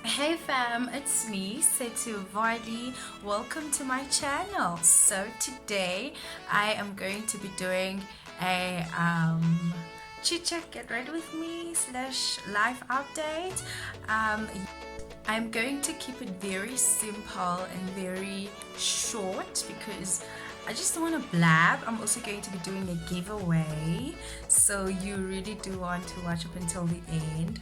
Hey fam, it's me, Sethu Vali. Welcome to my channel. So today I am going to be doing a chit chat get ready with me / life update. I'm going to keep it very simple and very short because I just don't want to blab. I'm also going to be doing a giveaway, so you really do want to watch up until the end.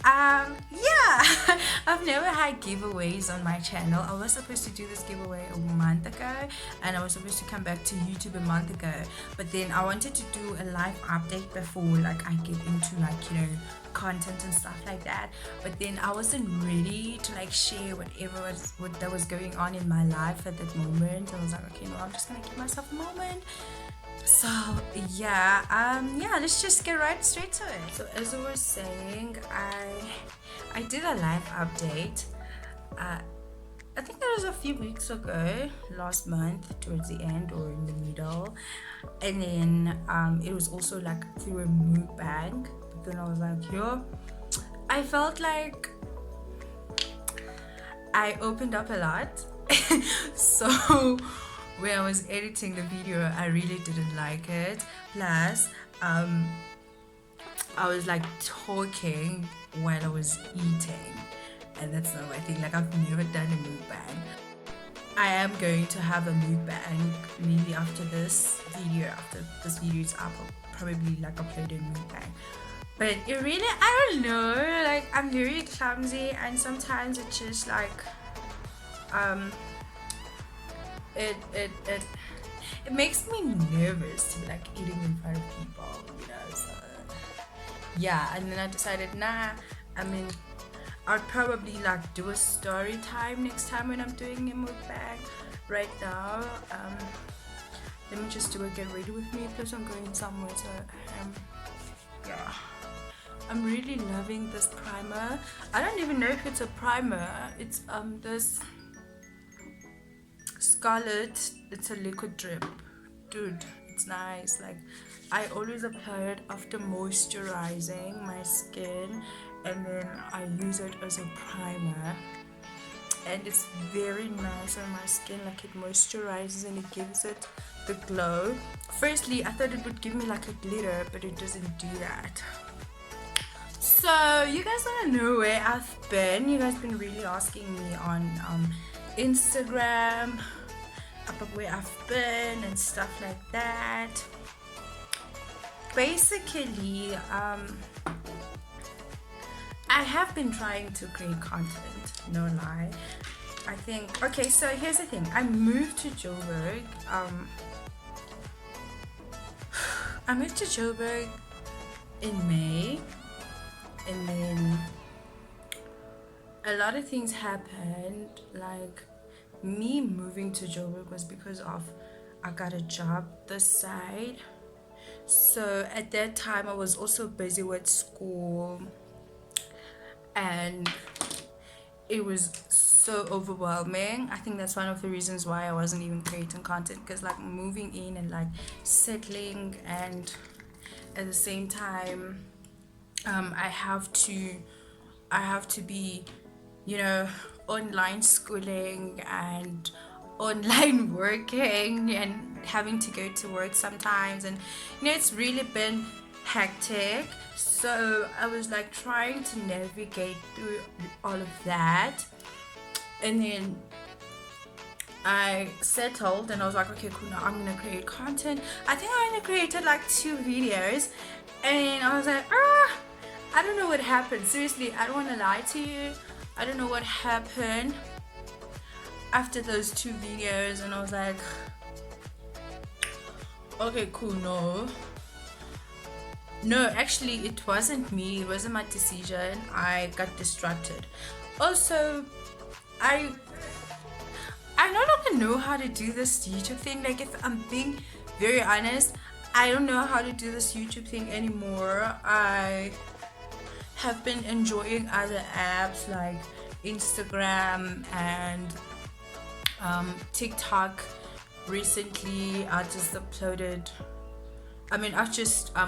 Yeah, I've never had giveaways on my channel. I was supposed to do this giveaway a month ago, and I was supposed to come back to YouTube a month ago, but then I wanted to do a live update before like I get into content and stuff like that, but then I wasn't ready to share whatever that was going on in my life at that moment. I was like, okay, no, I'm just gonna give myself a moment. So yeah, let's just get right straight to it. So as I was saying, I did a live update. I think that was a few weeks ago, last month, towards the end or in the middle, and then it was also through a mukbang. But then I was like, yo, I felt like I opened up a lot. So when I was editing the video, I really didn't like it. Plus, I was talking while I was eating, and that's not my thing. I've never done a mukbang. I am going to have a mukbang maybe after this video. After this video is up, I'll probably upload a mukbang. But it really, I don't know. I'm very clumsy, and sometimes it's just it makes me nervous to be eating in front of people, so yeah. And then I decided, I'd probably do a story time next time when I'm doing a mukbang. Right now, let me just do a get ready with me, plus I'm going somewhere, so yeah, I'm really loving this primer. I don't even know if it's a primer. It's this Scarlet. It's a liquid drip, dude. It's nice. I always apply it after moisturizing my skin, and then I use it as a primer, and it's very nice on my skin. It moisturizes and it gives it the glow. Firstly, I thought it would give me a glitter, but it doesn't do that. So you guys want to know where I've been. You guys been really asking me on Instagram about where I've been and stuff like that. Basically, I have been trying to create content, no lie. I think, okay, so here's the thing. I moved to Joburg. I moved to Joburg in May, and then a lot of things happened. Me moving to Joburg was because of I got a job this side. So at that time I was also busy with school, and it was so overwhelming. I think that's one of the reasons why I wasn't even creating content, because moving in and settling, and at the same time I have to be online schooling and online working and having to go to work sometimes, and it's really been hectic. So I was trying to navigate through all of that, and then I settled and I was like, okay, cool, now I'm gonna create content. I think I only created 2 videos, and I was like, I don't know what happened. Seriously, I don't want to lie to you. I don't know what happened after those 2 videos, and I was like, okay, cool, no, actually it wasn't me, it wasn't my decision. I got distracted. Also, I no longer know how to do this YouTube thing. If I'm being very honest, I don't know how to do this YouTube thing anymore. I have been enjoying other apps like Instagram and TikTok. Recently I've just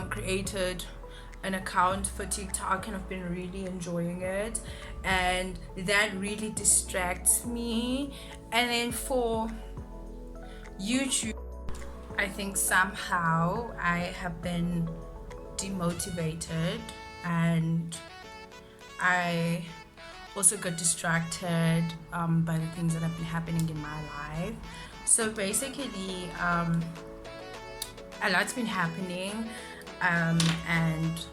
created an account for TikTok, and I've been really enjoying it. and that really distracts me. And then for YouTube, I think somehow I have been demotivated, and I also got distracted by the things that have been happening in my life. So basically, a lot's been happening, and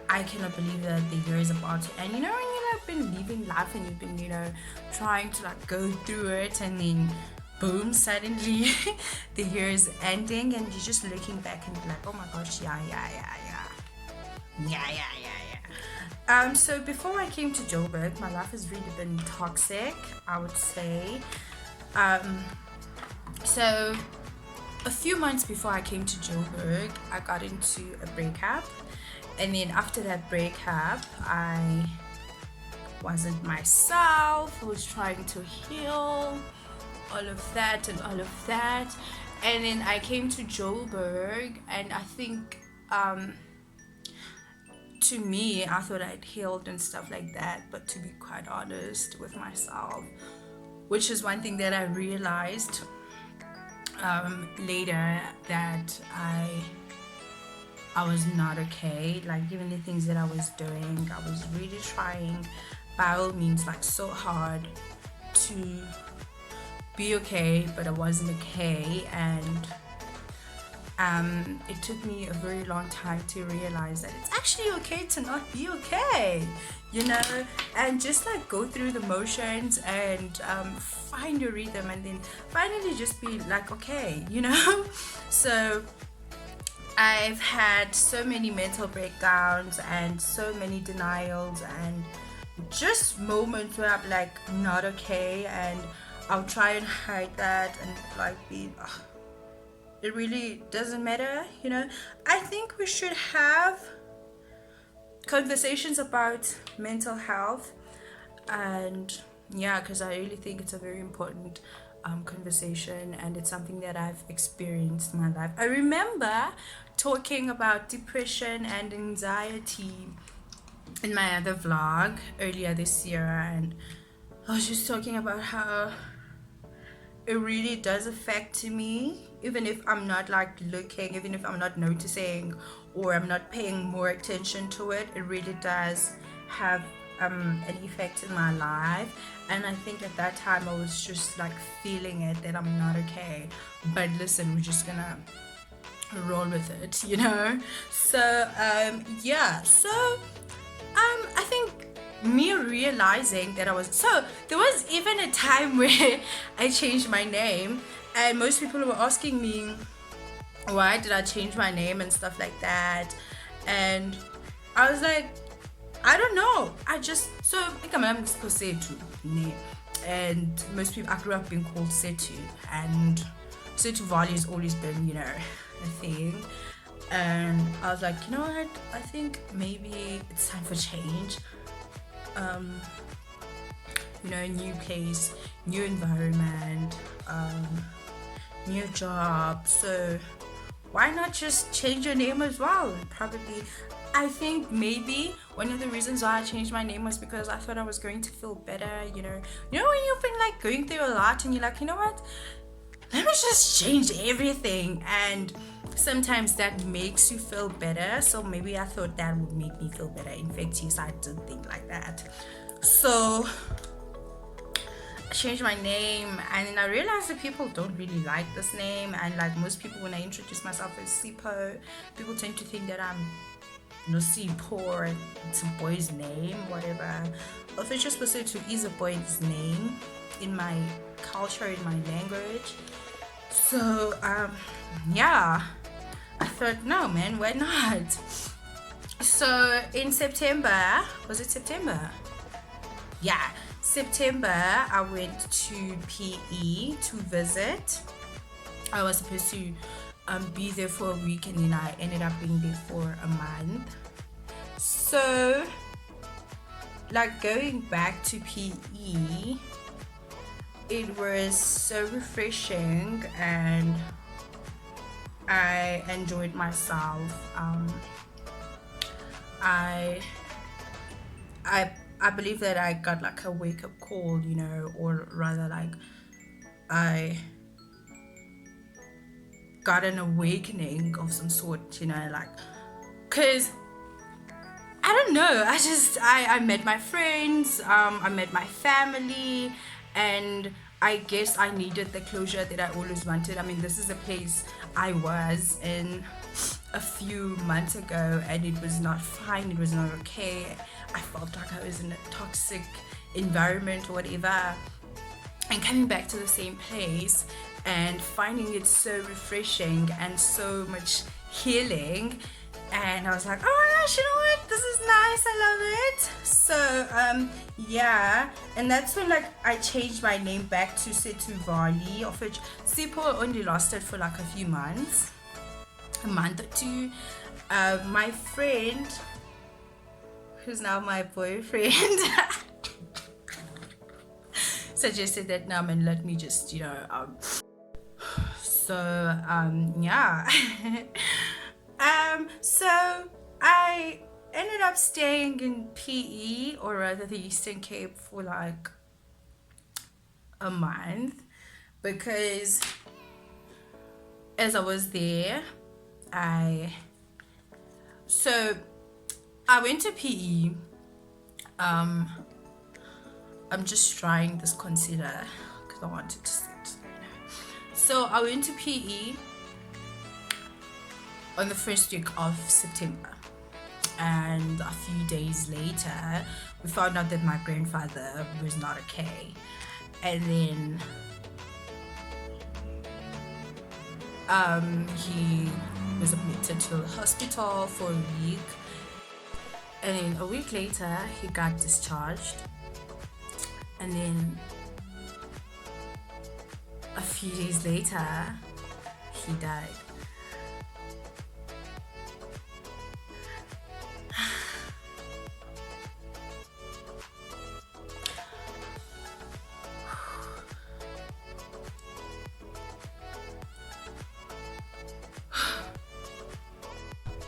I cannot believe that the year is about to end. You know, when you've been living life and you've been, trying to like go through it, and then boom, suddenly the year is ending, and you're just looking back and be like, oh my gosh, yeah. So before I came to Joburg, my life has really been toxic, I would say. So a few months before I came to Joburg, I got into a breakup, and then after that breakup, I wasn't myself. I was trying to heal all of that, and then I came to Joburg, and I think to me, I thought I'd healed and stuff like that, but to be quite honest with myself, which is one thing that I realized later, that I was not okay. Like, even the things that I was doing, I was really trying by all means, like so hard to be okay, but I wasn't okay. And it took me a very long time to realize that it's actually okay to not be okay, and just like go through the motions and find your rhythm, and then finally just be like, okay, So I've had so many mental breakdowns and so many denials, and just moments where I'm like not okay, and I'll try and hide that and like be it really doesn't matter. I think we should have conversations about mental health, and because I really think it's a very important conversation, and it's something that I've experienced in my life. I remember talking about depression and anxiety in my other vlog earlier this year, and I was just talking about how it really does affect me, even if I'm not like looking, even if I'm not noticing, or I'm not paying more attention to it. It really does have an effect in my life. And I think at that time I was just like feeling it, that I'm not okay, but listen, we're just gonna roll with it, So I think me realizing that there was even a time where I changed my name, and most people were asking me why did I change my name and stuff like that, and I was like, I don't know, I'm Sethu, and most people, I grew up being called Sethu, and Sethu Vali has always been a thing. And I was like, you know what, I think maybe it's time for change. New place, new environment, new job, so why not just change your name as well? Probably, I think maybe one of the reasons why I changed my name was because I thought I was going to feel better. When you've been like going through a lot, and you're like, you know what, let me just change everything, and sometimes that makes you feel better. So maybe I thought that would make me feel better. In fact, yes, I did think like that. So I changed my name, and then I realized that people don't really like this name, and like most people, when I introduce myself as Sipho, people tend to think that I'm Nosipho and it's a boy's name, whatever. Official Sethu is a boy's name in my culture, in my language. So I thought, no man, why not? So in September, was it September? Yeah, September, I went to PE to visit. I was supposed to be there for a week, and then I ended up being there for a month. So like going back to PE, it was so refreshing, and I enjoyed myself. I I believe that I got like a wake-up call, you know, or rather like I got an awakening of some sort, you know, like, because I don't know, I met my friends, I met my family, and I guess I needed the closure that I always wanted. I mean, this is a place I was in a few months ago, and it was not fine, it was not okay. I felt like I was in a toxic environment or whatever, and coming back to the same place and finding it so refreshing and so much healing. And I was like, oh my gosh, you know what, this is nice, I love it. So yeah, and that's when like I changed my name back to Sethu Vali, of which Sipo only lasted for like a few months, a month or two. My friend, who's now my boyfriend, suggested that now, and let me just, you know, yeah. So I ended up staying in PE, or rather the Eastern Cape, for like a month, because as I was there, I went to PE. I'm just trying this concealer because I wanted to sit. So I went to PE on the first week of September, and a few days later we found out that my grandfather was not okay, and then he was admitted to the hospital for a week, and then a week later he got discharged, and then a few days later he died.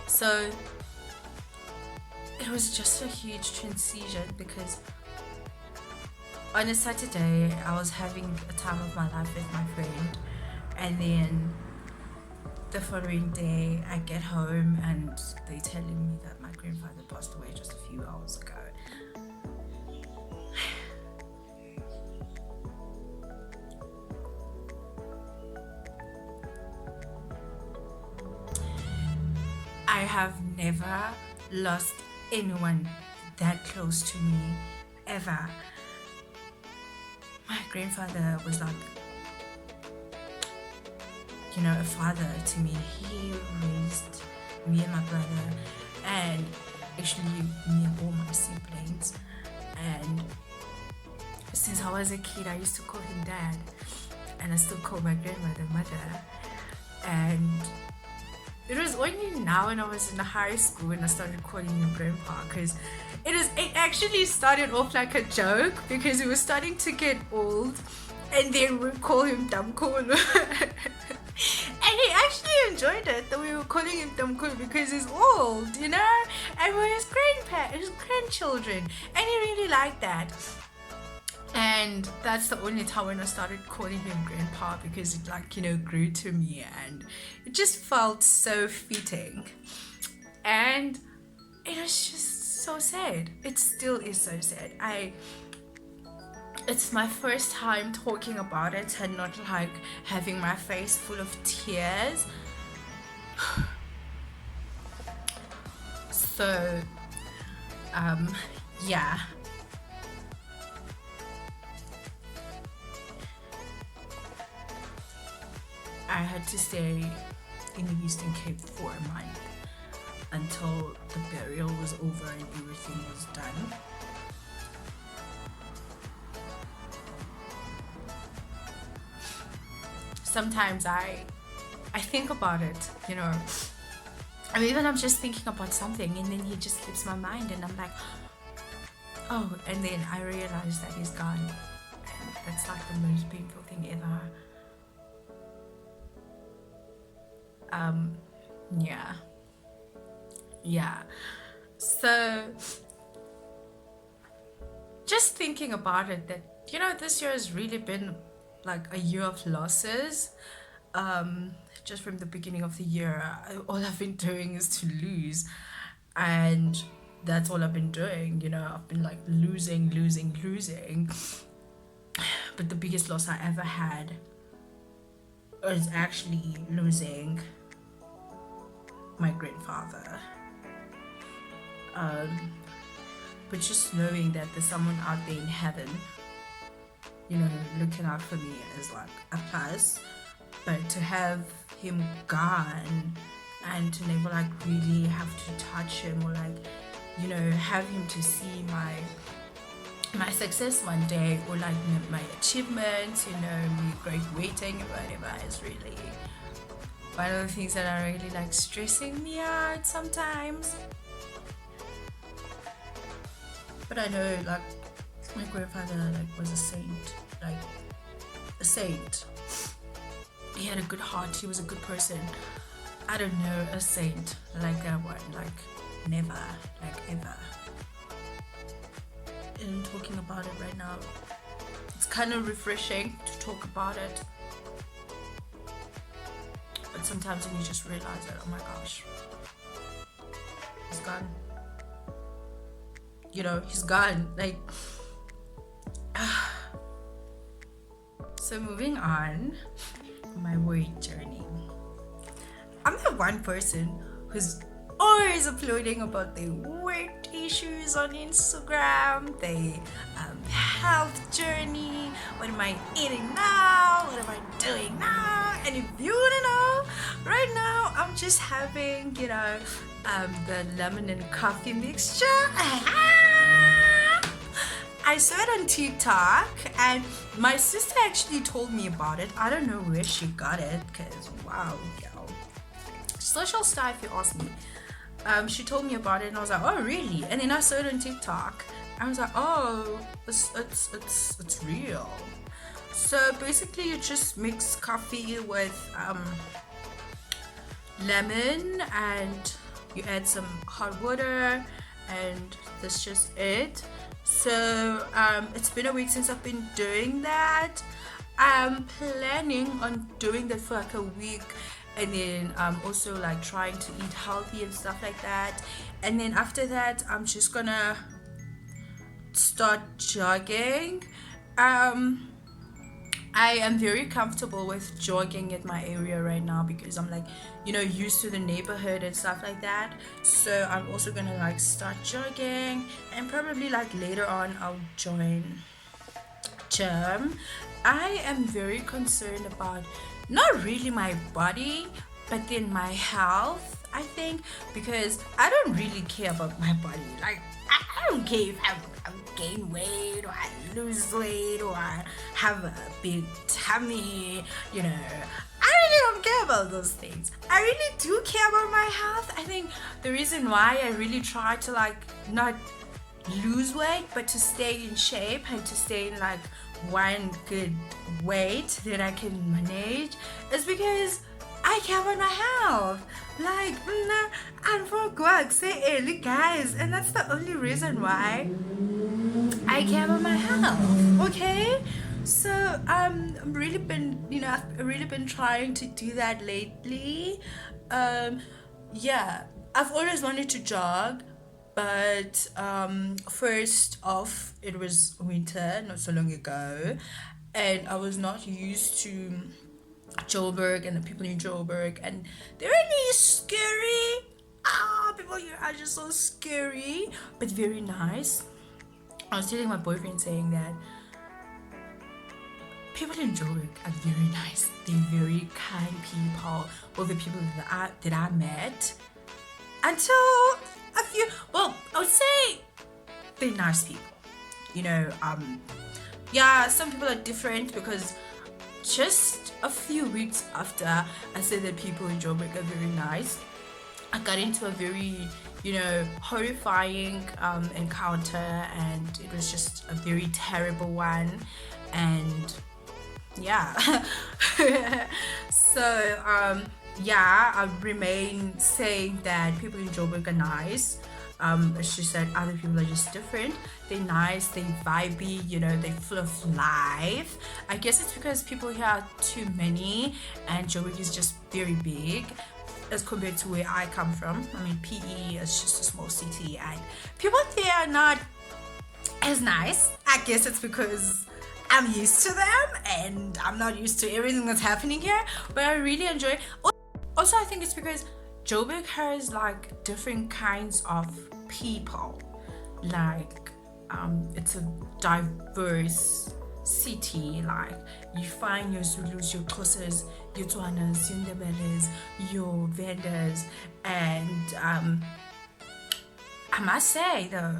So it was just a huge transition, because on a Saturday I was having a time of my life with my friend, and then the following day I get home and they're telling me that my grandfather passed away just a few hours ago. I have never lost anyone that close to me, ever. My grandfather was like, you know, a father to me. He raised me and my brother, and actually me and all my siblings. And since I was a kid, I used to call him dad, and I still call my grandmother mother. And it was only now when I was in high school when I started calling him grandpa, because it actually started off like a joke, because he was starting to get old, and then we call him Damkolo. And he actually enjoyed it that we were calling him Damkolo, because he's old, you know, and we're his grandchildren, and he really liked that. And that's the only time when I started calling him grandpa, because it, like, you know, grew to me, and it just felt so fitting. And it was just so sad. It still is so sad. It's my first time talking about it and not like having my face full of tears. So yeah, I had to stay in the Eastern Cape for a month until the burial was over and everything was done. Sometimes I think about it, you know. I mean, even I'm just thinking about something, and then he just slips my mind, and I'm like, oh, and then I realize that he's gone, and that's like the most painful thing ever. Yeah. So just thinking about it, that this year has really been like a year of losses. Just from the beginning of the year, all I've been doing is to lose, and that's all I've been doing. I've been like losing. But the biggest loss I ever had was actually losing my grandfather. But just knowing that there's someone out there in heaven, looking out for me is like a plus. But to have him gone and to never like really have to touch him, or like, have him to see my success one day, or like my achievements, me graduating or whatever, is really one of the things that are really like stressing me out sometimes. But I know like my grandfather like was a saint. He had a good heart, he was a good person. I don't know a saint like that one, like never, like ever. And talking about it right now, it's kind of refreshing to talk about it. But sometimes when you just realize that, oh my gosh, he's gone. He's gone. Like, so moving on, my weight journey. I'm the one person who's always uploading about their weight issues on Instagram, their health journey. What am I eating now? What am I doing now? And if you want to know, right now I'm just having, the lemon and coffee mixture. I saw it on TikTok, and my sister actually told me about it. I don't know where she got it, because wow, yo, social star if you ask me. She told me about it, and I was like, oh really? And then I saw it on TikTok. I was like, oh, it's real. So basically, you just mix coffee with lemon, and you add some hot water, and that's just it. So it's been a week since I've been doing that. I'm planning on doing that for like a week, and then also like trying to eat healthy and stuff like that. And then after that, I'm just gonna start jogging. I am very comfortable with jogging at my area right now, because I'm like, used to the neighborhood and stuff like that. So I'm also gonna like start jogging, and probably like later on I'll join gym. I am very concerned about not really my body, but then my health, I think, because I don't really care about my body. Like, I don't care if I gain weight, or I lose weight, or I have a big tummy, I really don't care about those things. I really do care about my health. I think the reason why I really try to like not lose weight, but to stay in shape and to stay in like one good weight that I can manage, is because I care about my health. Like, and for work, say early, guys, and that's the only reason why I care about my health. Okay, so I've really been trying to do that lately. Yeah, I've always wanted to jog, but first off, it was winter not so long ago, and I was not used to Joburg and the people in Joburg, and they're really scary. People here are just so scary, but very nice. I was telling my boyfriend saying that people in Joburg are very nice. They're very kind people. All the people that I met, until a few, well, I would say they're nice people. Yeah, some people are different, because just a few weeks after I said that people in Joburg are very nice, I got into a very, horrifying encounter, and it was just a very terrible one. And yeah, so yeah, I remain saying that people in Joburg are nice. She said other people are just different. They're nice, they're vibey, you know, they're full of life. I guess it's because people here are too many and Joburg is just very big as compared to where I come from. I mean, PE is just a small city and people there are not as nice. I guess it's because I'm used to them and I'm not used to everything that's happening here, but I really enjoy it. Also, I think it's because Joburg has like different kinds of people. Like, it's a diverse city. Like, you find your Zulus, your Xhosas, your Tswanas, your Ndebeles, your vendors, and I must say though,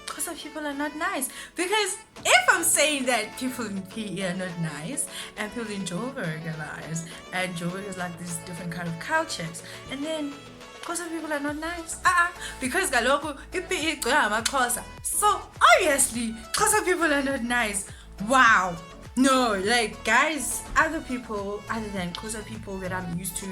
Xhosa people are not nice. Because if I'm saying that people in PE are not nice and people in Joburg are nice, and Joburg is like this different kind of cultures, and then Xhosa people are not nice, because kaloku iPE igcwele amaXhosa, so obviously Xhosa people are not nice. Wow. No, like guys, other people other than Xhosa people that I'm used to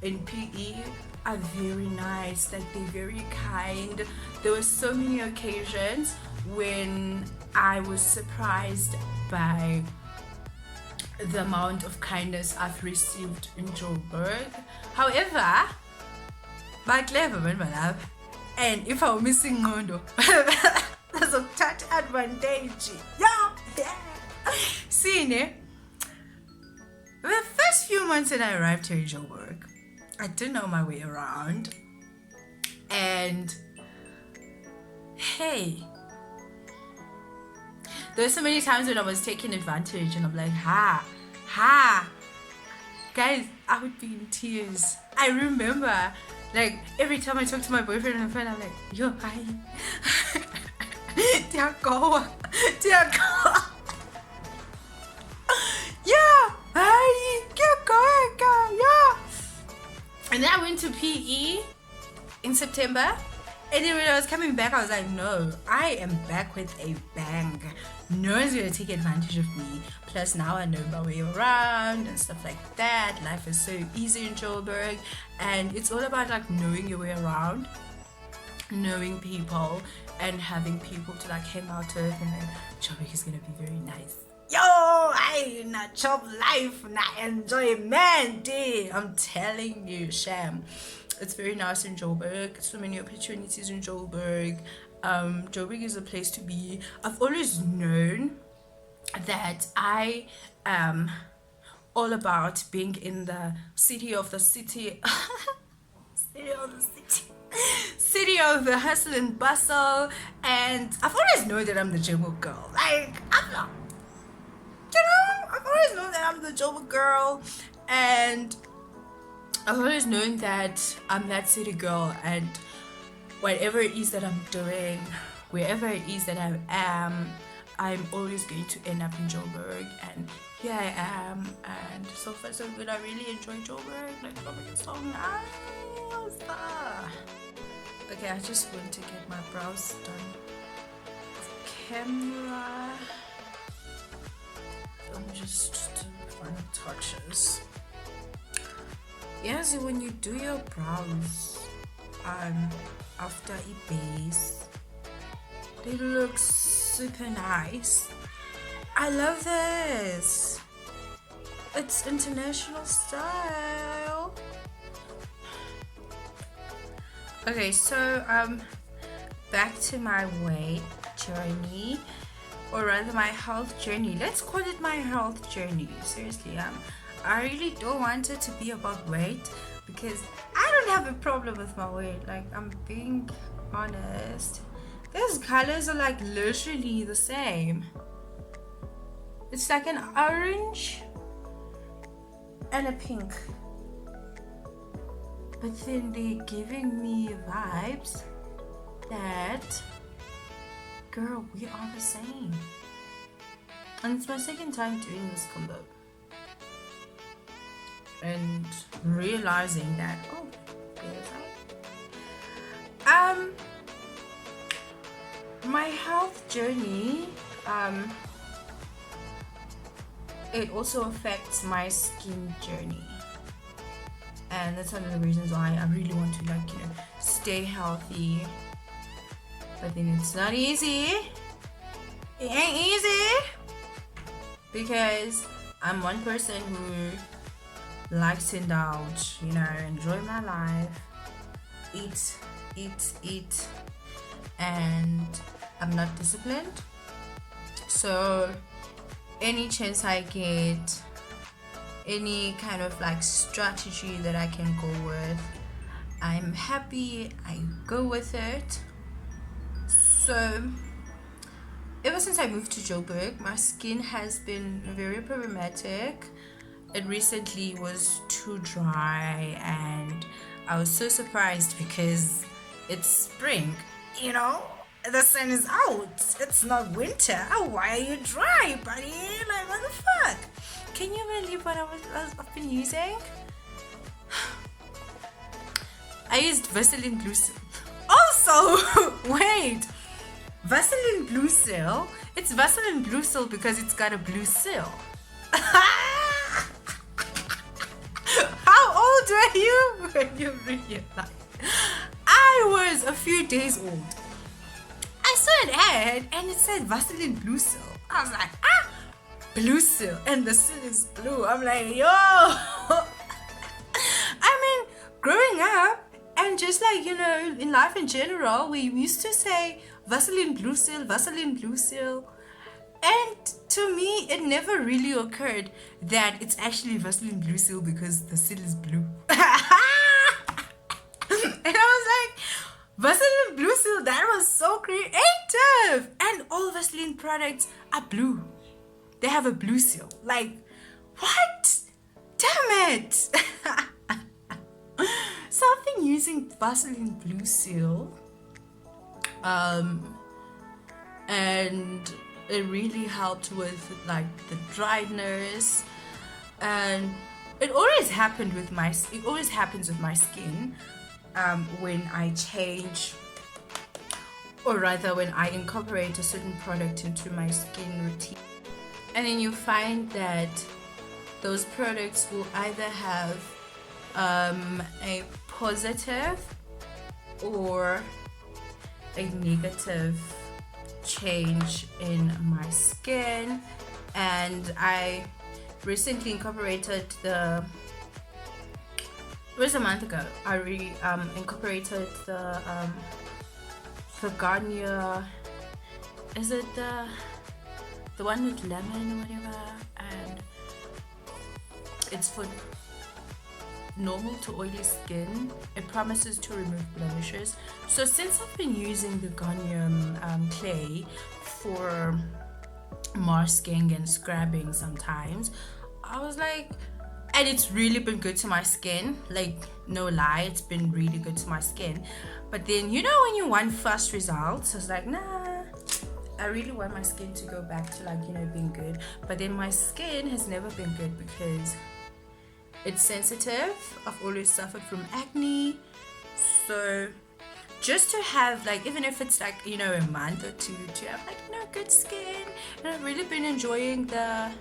in PE are very nice. Like, they're very kind. There were so many occasions when I was surprised by the amount of kindness I've received in Joburg. However, my clever man, my love, and if I were missing Ngondo, there's a touch advantage. Yeah. See, the first few months that I arrived here in Joburg, I didn't know my way around, and hey, there were so many times when I was taking advantage and I'm like, guys, I would be in tears. I remember, like, every time I talk to my boyfriend and friend, I'm like, yo, hi. Dear God. Yeah, hi, keep going, yeah. And then I went to PE in September, and then when I was coming back, I was like, no, I am back with a bang. No one's gonna take advantage of me. Plus now I know my way around and stuff like that. Life is so easy in Joburg, and it's all about like knowing your way around, knowing people, and having people to like hang out with, and then Joburg is gonna be very nice. Yo, I na chop life, na enjoyment. I'm telling you, Sham. It's very nice in Joburg. So many opportunities in Joburg. Joburg is a place to be. I've always known that I am all about being in the city of the city. City of the hustle and bustle. And I've always known that I'm the Joburg girl. Like, I'm not. You know, I've always known that I'm the Joburg girl, and I've always known that I'm that city girl, and whatever it is that I'm doing, wherever it is that I am, I'm always going to end up in Joburg, and here I am, and so far so good. I really enjoy Joburg. Like, Joburg is so nice. Okay, I just went to get my brows done off camera. I'm just doing final touches. Yes, when you do your brows after a base, they look super nice. I love this. It's international style. Okay, so back to my weight journey, or rather my health journey. Let's call it my health journey. Seriously, I really don't want it to be about weight, because I don't have a problem with my weight. Like, I'm being honest. Those colors are like literally the same. It's like an orange and a pink, but then they're giving me vibes that, girl, we are the same. And it's my second time doing this combo, and realizing that, oh, there's that. My health journey, it also affects my skin journey, and that's one of the reasons why I really want to, like, stay healthy But then it's not easy. It ain't easy. Because I'm one person who likes to indulge, you know, enjoy my life, eat, and I'm not disciplined. So any chance I get, any kind of like strategy that I can go with, I'm happy, I go with it. So ever since I moved to Joburg, my skin has been very problematic. It recently was too dry, and I was so surprised because it's spring, you know, the sun is out, it's not winter. Oh, why are you dry, buddy? Like, what the fuck? Can you believe what I've been using? I used Vaseline Blue Seal. Also, wait, Vaseline Blue Seal, it's Vaseline Blue Seal because it's got a blue seal. How old were you when you realized? I was a few days old. I saw an ad and it said Vaseline Blue Seal. I was like, blue seal, and the seal is blue. I'm like, yo. I mean, growing up and just like, you know, in life in general, we used to say Vaseline Blue Seal, Vaseline Blue Seal. And to me, it never really occurred that it's actually Vaseline Blue Seal because the seal is blue. And I was like, Vaseline Blue Seal, that was so creative. And all Vaseline products are blue. They have a blue seal. Like, what? Damn it. So I've been using Vaseline Blue Seal. And it really helped with like the dryness, and it always happens with my skin when I change, or rather when I incorporate a certain product into my skin routine. And then you find that those products will either have a positive or a negative change in my skin. And I recently incorporated it was a month ago. I incorporated the Garnier, is it the one with lemon or whatever, and it's for normal to oily skin. It promises to remove blemishes. So since I've been using the Garnier clay for masking and scrubbing sometimes, I was like, and it's really been good to my skin, like no lie, it's been really good to my skin. But then, you know, when you want fast results, I was like, nah, I really want my skin to go back to, like, you know, being good. But then my skin has never been good because it's sensitive. I've always suffered from acne. So just to have, like, even if it's like, you know, a month or two to have, like, you know, good skin. And I've really been enjoying the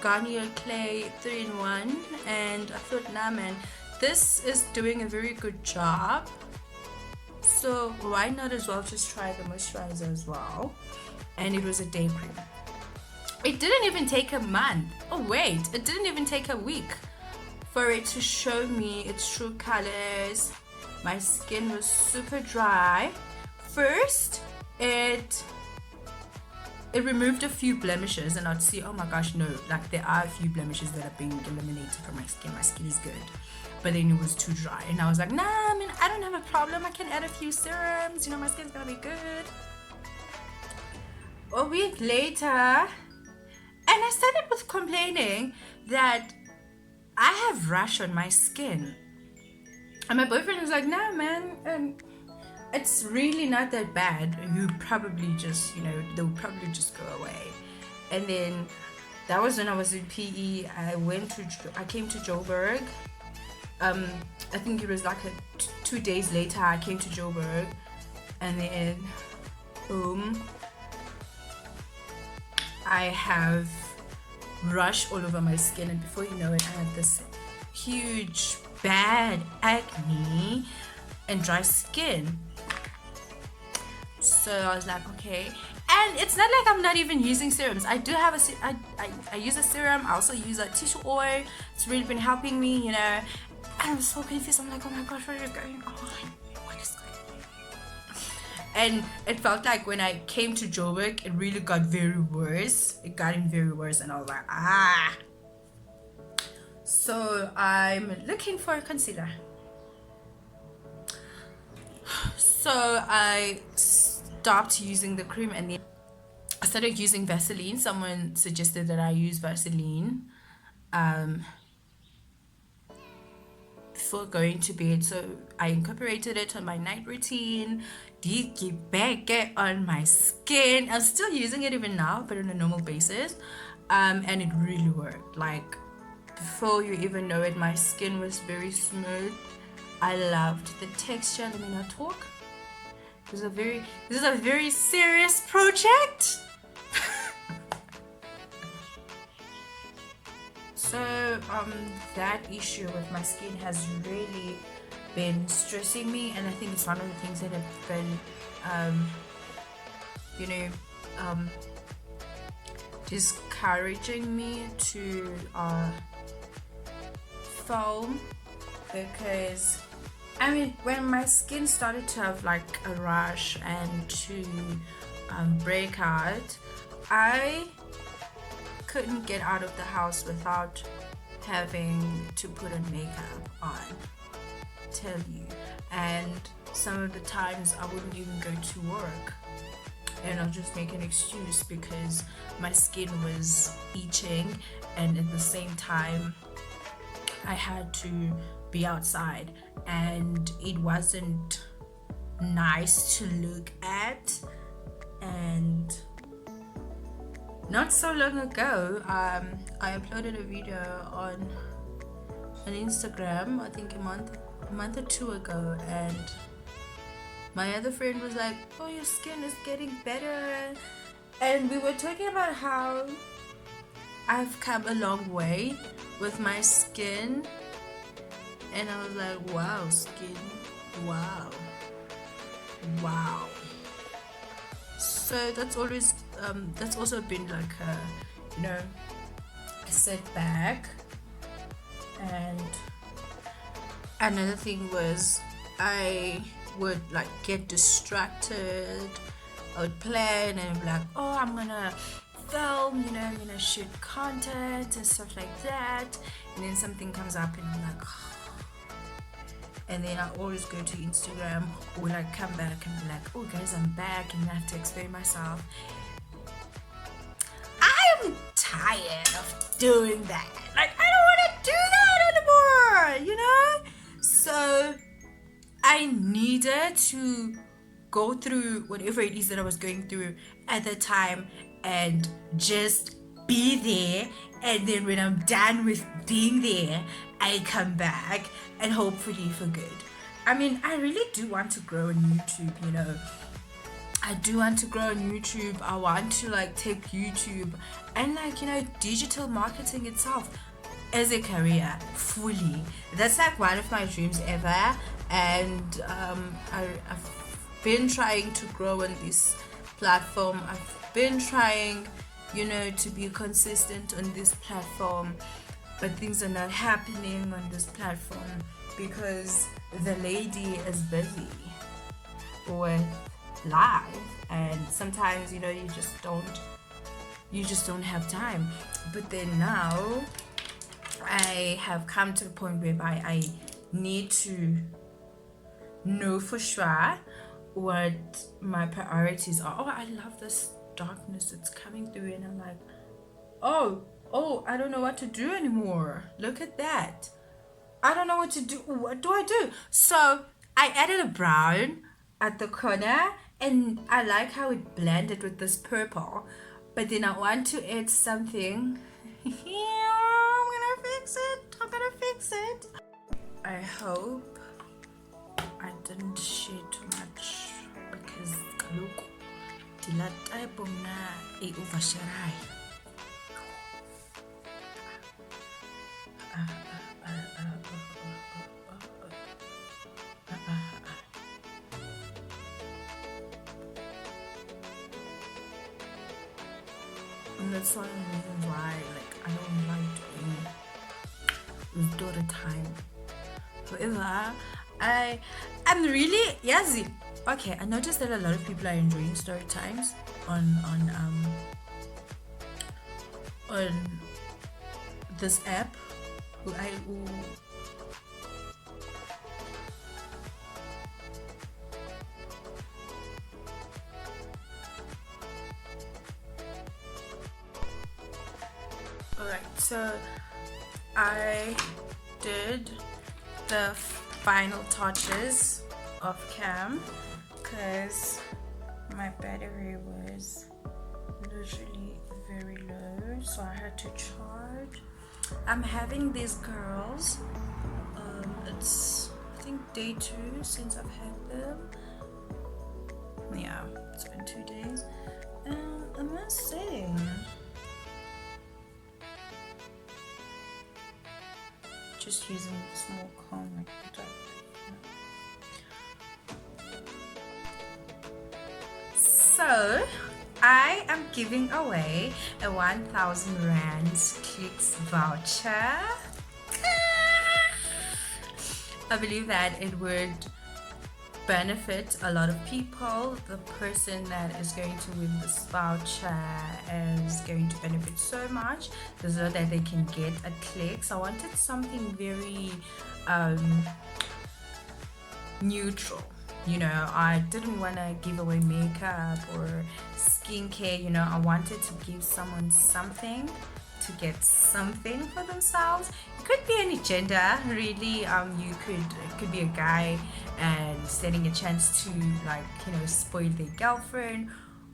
Garnier clay 3-in-1, and I thought, nah man, this is doing a very good job, so why not as well just try the moisturizer as well. And it was a day cream. It didn't even take a month, oh wait, it didn't even take a week for it to show me its true colors. My skin was super dry. First, it removed a few blemishes, and I'd see, oh my gosh, no, like there are a few blemishes that are being eliminated from my skin. My skin is good. But then it was too dry, and I was like, nah, I mean, I don't have a problem. I can add a few serums, you know, my skin's gonna be good. A week later, and I started with complaining that I have rash on my skin. And my boyfriend was like, nah, man, it's really not that bad. You probably just, you know, they'll probably just go away. And then that was when I was in PE. I came to Joburg. I think it was like 2 days later I came to Joburg, and then boom, I have rash all over my skin, and before you know it, I have this huge bad acne and dry skin. So I was like, okay. And it's not like I'm not even using serums. I do have I use a serum. I also use a tissue oil. It's really been helping me, you know. And I'm so confused. I'm like, oh my gosh, what is going on? What is going on? And it felt like when I came to Joburg, it really got very worse. It got very worse, and I was like, ah. So I'm looking for a concealer. So I stopped using the cream and then I started using Vaseline. Someone suggested that I use Vaseline before going to bed, so I incorporated it on my night routine. Back on my skin. I'm still using it even now, but on a normal basis, and it really worked. Like, before you even know it, my skin was very smooth. I loved the texture. Let me not talk. This is a very serious project. So that issue with my skin has really been stressing me, and I think it's one of the things that have been discouraging me to film, because I mean, when my skin started to have like a rash and to break out, I couldn't get out of the house without having to put on makeup on, tell you. And some of the times I wouldn't even go to work, and I'll just make an excuse because my skin was itching, and at the same time I had to be outside, and it wasn't nice to look at. And not so long ago, I uploaded a video on Instagram, I think a month or two ago, and my other friend was like, oh, your skin is getting better, and we were talking about how I've come a long way with my skin. And I was like, wow, skin, wow. So that's also been like a setback. And another thing was, I would like get distracted. I would plan and be like, oh, I'm gonna film, I'm gonna shoot content and stuff like that. And then something comes up and I'm like, oh. And then I always go to Instagram or like come back and be like, oh guys, I'm back, and I have to explain myself. I'm tired of doing that. Like, I don't want to do that anymore, So I needed to go through whatever it is that I was going through at the time and just be there. And then when I'm done with being there, I come back, and hopefully for good. I mean, I really do want to grow on YouTube, I do want to grow on YouTube. I want to like take YouTube and like, digital marketing itself as a career fully. That's like one of my dreams ever. And I've been trying to grow on this platform. I've been trying, to be consistent on this platform, but things are not happening on this platform because the lady is busy with life, and sometimes you just don't have time. But then now I have come to the point whereby I need to know for sure what my priorities are. Oh, I love this darkness that's coming through, and I'm like, oh, I don't know what to do anymore. Look at that. I don't know what to do. What do I do? So I added a brown at the corner, and I like how it blended with this purple. But then I want to add something. I'm gonna fix it. I hope I didn't share too much, because look, dilata bomna e oversharai. and that's one of the reasons why like I don't like doing with daughter time. However, I'm really yazi. Okay, I noticed that a lot of people are enjoying story times on this app. Alright, so I did the final touches of cam because my battery was literally very low, so I had to charge. I'm having these girls, it's I think day 2 since I've had them. Yeah, it's been 2 days, and I must say, just using the small comb like that. So I am giving away a 1,000 rands clicks voucher. I believe that it would benefit a lot of people. The person that is going to win this voucher is going to benefit so much so that they can get a click. So I wanted something very neutral. You know, I didn't want to give away makeup or skincare. You know, I wanted to give someone something to get something for themselves. It could be any gender, really. It could be a guy and standing a chance to, like, you know, spoil their girlfriend,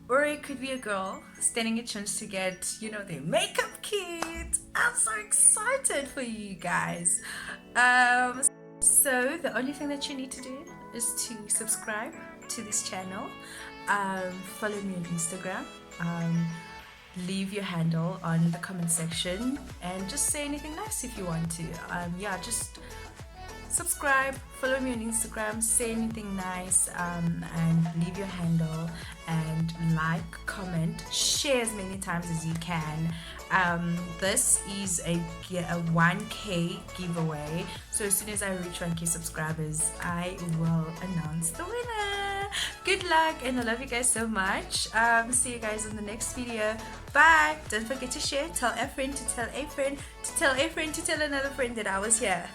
or it could be a girl standing a chance to get, you know, their makeup kit. I'm so excited for you guys. So the only thing that you need to do is to subscribe to this channel, follow me on Instagram, leave your handle on the comment section, and just say anything nice if you want to. Yeah, just subscribe, follow me on Instagram, say anything nice, and leave your handle, and like, comment, share as many times as you can. This is a 1K giveaway, so as soon as I reach 1K subscribers, I will announce the winner. Good luck, and I love you guys so much. See you guys in the next video. Bye. Don't forget to share, tell a friend to tell a friend to tell a friend to tell another friend that I was here.